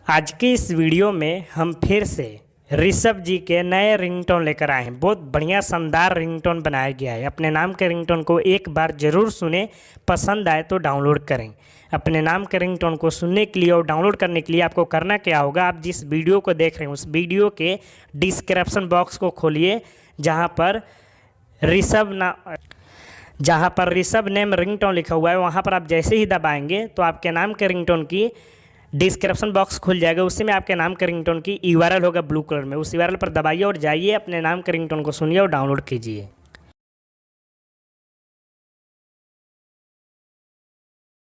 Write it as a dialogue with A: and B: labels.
A: आज की इस वीडियो में हम फिर से ऋषभ जी के नए रिंगटोन लेकर आए हैं। बहुत बढ़िया शानदार रिंगटोन बनाया गया है। अपने नाम के रिंगटोन को एक बार ज़रूर सुने, पसंद आए तो डाउनलोड करें। अपने नाम के रिंगटोन को सुनने के लिए और डाउनलोड करने के लिए आपको करना क्या होगा, आप जिस वीडियो को देख रहे हैं उस वीडियो के डिस्क्रिप्शन बॉक्स को खोलिए, जहाँ पर ऋषभ नेम रिंगटोन लिखा हुआ है। वहाँ पर आप जैसे ही दबाएंगे तो आपके नाम के रिंगटोन की डिस्क्रिप्शन बॉक्स खुल जाएगा। उसी में आपके नाम के रिंगटोन की URL होगा ब्लू कलर में। उस URL पर दबाइए और जाइए, अपने नाम के रिंगटोन को सुनिए और डाउनलोड कीजिए।